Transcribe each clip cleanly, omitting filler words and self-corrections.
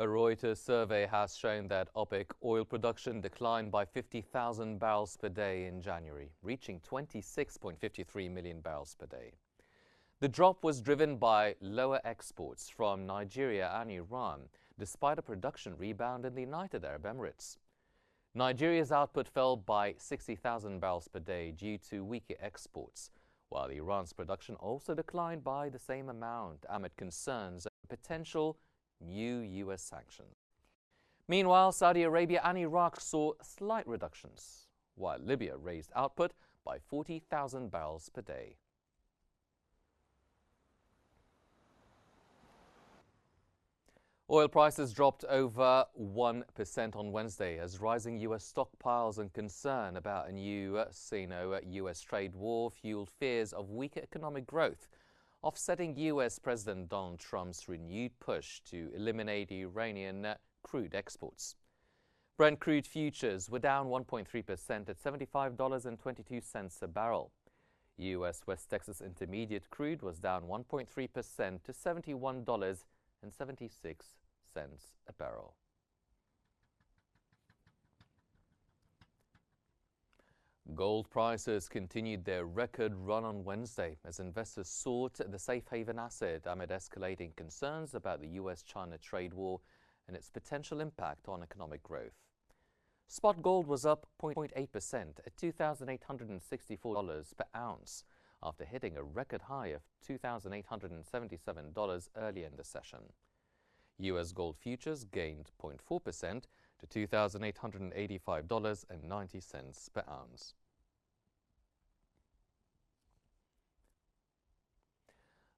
A Reuters survey has shown that OPEC oil production declined by 50,000 barrels per day in January, reaching 26.53 million barrels per day. The drop was driven by lower exports from Nigeria and Iran, despite a production rebound in the United Arab Emirates. Nigeria's output fell by 60,000 barrels per day due to weaker exports, while Iran's production also declined by the same amount amid concerns over potential new U.S. sanctions. Meanwhile, Saudi Arabia and Iraq saw slight reductions, while Libya raised output by 40,000 barrels per day. Oil prices dropped over 1% on Wednesday as rising U.S. stockpiles and concern about a new Sino-U.S. trade war fueled fears of weaker economic growth, offsetting U.S. President Donald Trump's renewed push to eliminate Iranian crude exports. Brent crude futures were down 1.3% at $75.22 a barrel. U.S. West Texas Intermediate crude was down 1.3% to $71.76 a barrel. Gold prices continued their record run on Wednesday as investors sought the safe haven asset amid escalating concerns about the U.S.-China trade war and its potential impact on economic growth. Spot gold was up 0.8% at $2,864 per ounce after hitting a record high of $2,877 earlier in the session. U.S. gold futures gained 0.4% to $2,885.90 per ounce.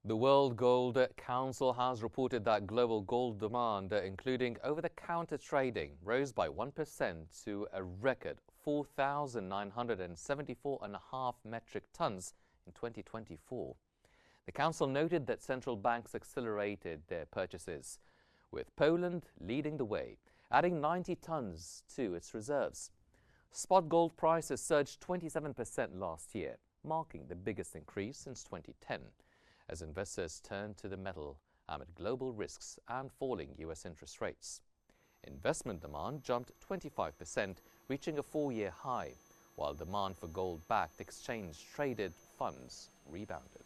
The World Gold Council has reported that global gold demand, including over-the-counter trading, rose by 1% to a record 4,974.5 metric tons in 2024. The council noted that central banks accelerated their purchases, with Poland leading the way, adding 90 tons to its reserves. Spot gold prices surged 27% last year, marking the biggest increase since 2010, as investors turned to the metal amid global risks and falling U.S. interest rates. Investment demand jumped 25%, reaching a 4-year high, while demand for gold-backed exchange-traded funds rebounded.